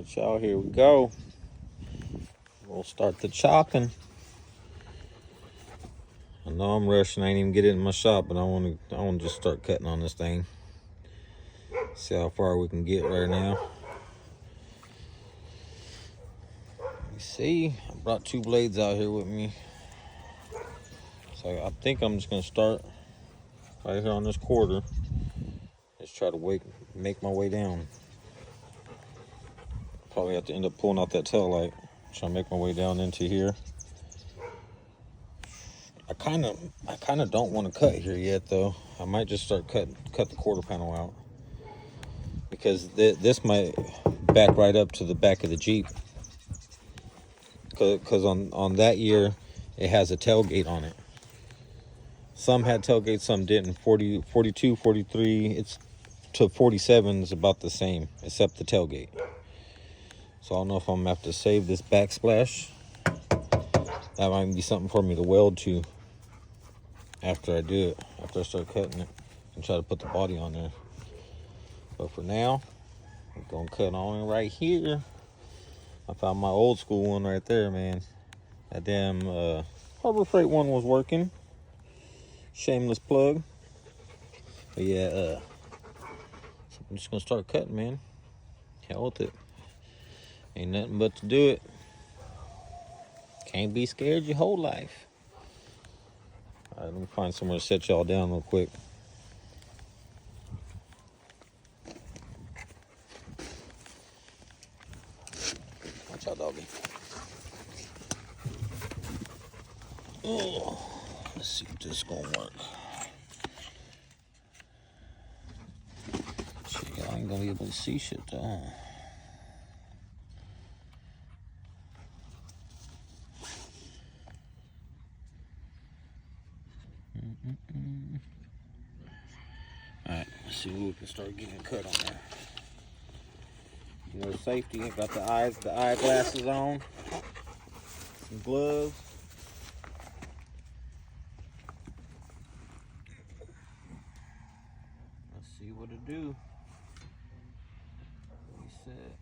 Alright, y'all, here we go. We'll start the chopping. I know I'm rushing. I ain't even get it in my shop, but I want to just start cutting on this thing. See how far we can get right now. You see, I brought two blades out here with me. So I think I'm just gonna start right here on this quarter. Just try to make my way down. Probably have to end up pulling out that tail light. Try to make my way down into here. I kind of don't want to cut here yet though. I might just cut the quarter panel out, because this might back right up to the back of the Jeep. Because on that year, it has a tailgate on it. Some had tailgates, some didn't. 40, 42, 43, it's to 47 is about the same, except the tailgate. So I don't know if I'm gonna have to save this backsplash. That might be something for me to weld to after I do it, after I start cutting it, and try to put the body on there. But for now, we're gonna cut on right here. I found my old school one right there, man. That damn Harbor Freight one was working. Shameless plug. But yeah, so I'm just gonna start cutting, man. Hell with it. Ain't nothing but to do it. Can't be scared your whole life. All right, let me find somewhere to set y'all down real quick. Watch out, doggy. Oh, let's see if this is gonna work. Shit, y'all ain't gonna be able to see shit though. Alright, let's see what we can start getting cut on there. You know, safety, got the eyeglasses on, some gloves. Let's see what it do. Reset.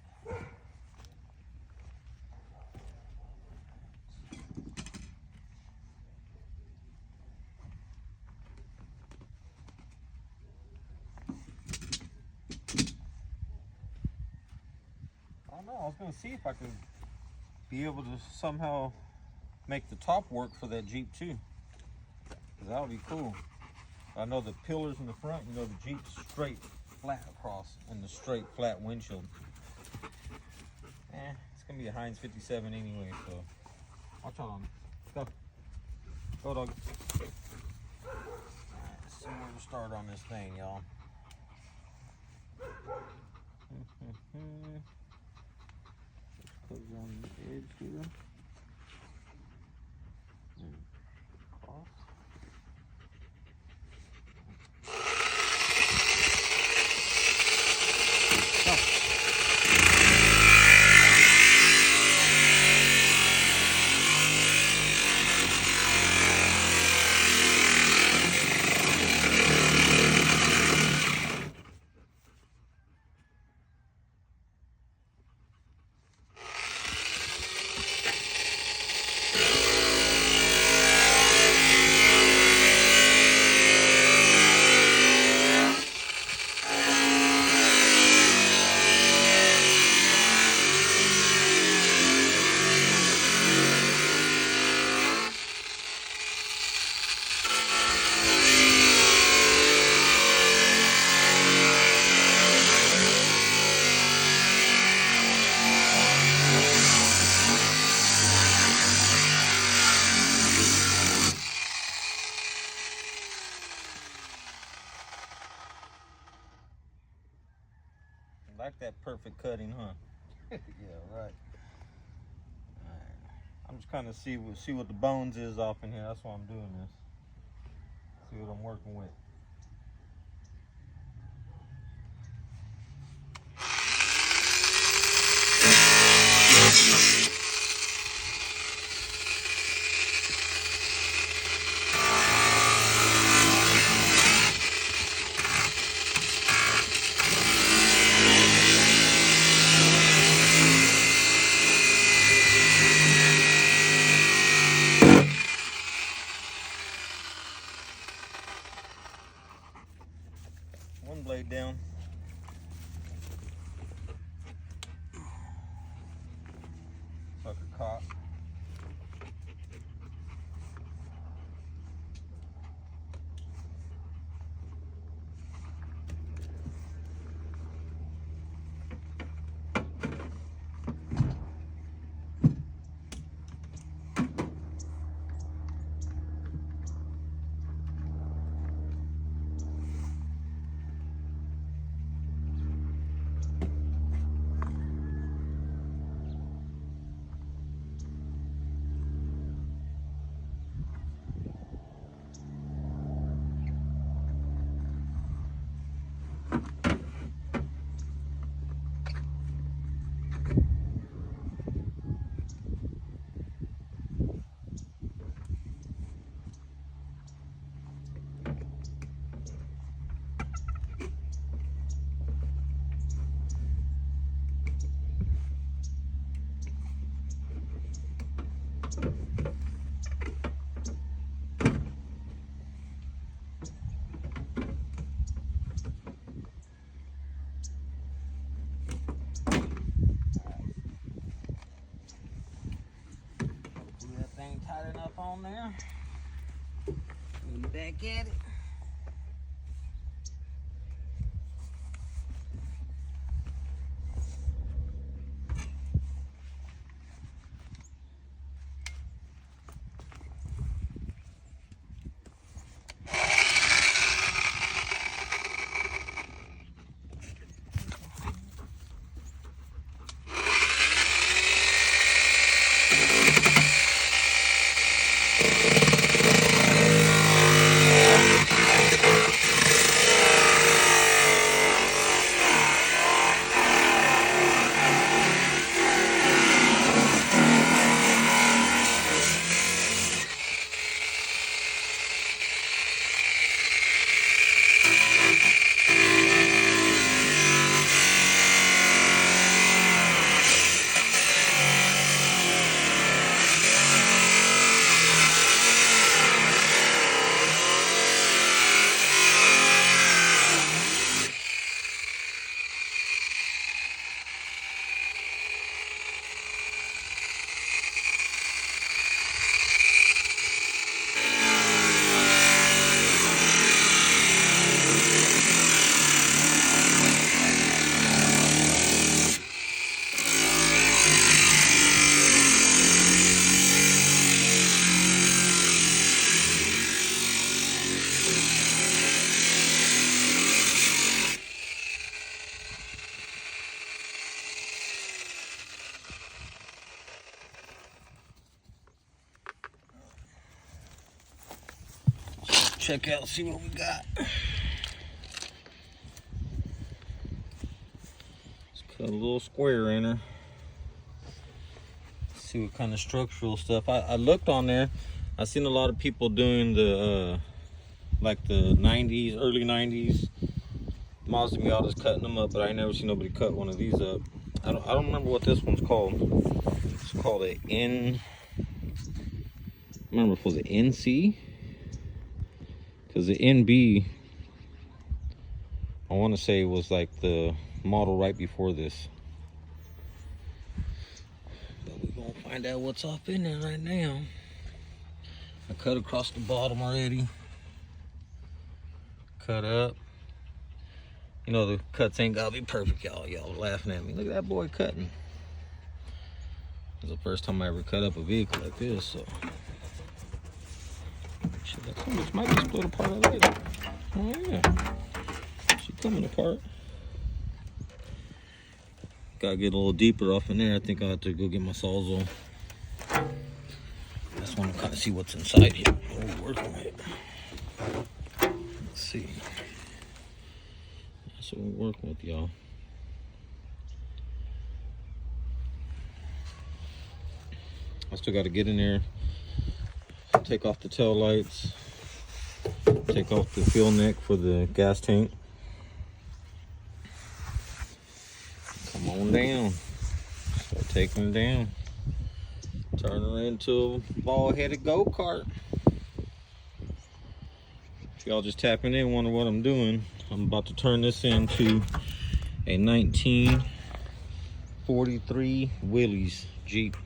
I don't know, I was gonna see if I could be able to somehow make the top work for that Jeep too, because that would be cool. I know the pillars in the front, you know, the Jeep's straight flat across and the straight flat windshield. It's gonna be a Heinz 57 anyway, so watch out on it. Go dog. Alright, let's see where to start on this thing, y'all. Just put it on the edge here. Cross. Like that perfect cutting, huh? Yeah, right. Alright. I'm just kind of see what the bones is off in here. That's why I'm doing this. See what I'm working with. on there. Be back at it. Check out, see what we got. Let's cut a little square in her. See what kind of structural stuff. I looked on there. I seen a lot of people doing the like the 90s, early 90s Mazda Miatas, cutting them up, but I ain't never seen nobody cut one of these up. I don't remember what this one's called. It's called a N. I remember if it was an NC. Because the NB, I want to say, was like the model right before this. But we're going to find out what's up in there right now. I cut across the bottom already. Cut up. You know, the cuts ain't got to be perfect, y'all. Y'all laughing at me. Look at that boy cutting. This is the first time I ever cut up a vehicle like this, so. Shit, that this might be split apart already. Oh yeah, she's coming apart. Gotta get a little deeper off in there. I think I'll have to go get my Sawzall. I just want to kind of see what's inside here. What we're working with. Let's see. That's what we're working with, y'all. I still got to get in there. Take off the tail lights, take off the fuel neck for the gas tank. Come on down. Start taking them down. Turn her into a ball-headed go-kart. If y'all just tapping in, wonder what I'm doing, I'm about to turn this into a 1943 Willys Jeep.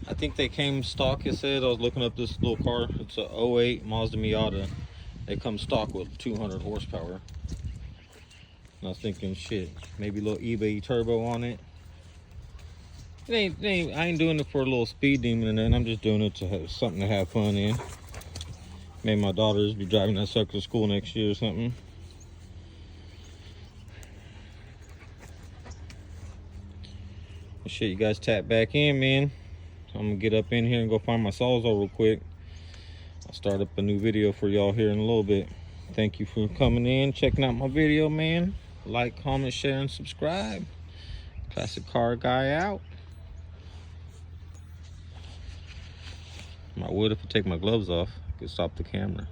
I think they came stock, it said. I was looking up this little car. It's a 08 Mazda Miata. They come stock with 200 horsepower. And I was thinking, shit, maybe a little eBay turbo on it. I ain't doing it for a little speed demon and then. I'm just doing it to have something to have fun in. Maybe my daughters be driving that sucker to school next year or something. Well, shit, you guys tap back in, man. I'm gonna get up in here and go find my Sawzall real quick. I'll start up a new video for y'all here in a little bit. Thank you for coming in, checking out my video, man. Like, comment, share, and subscribe. Classic car guy out. I would if I take my gloves off. I could stop the camera.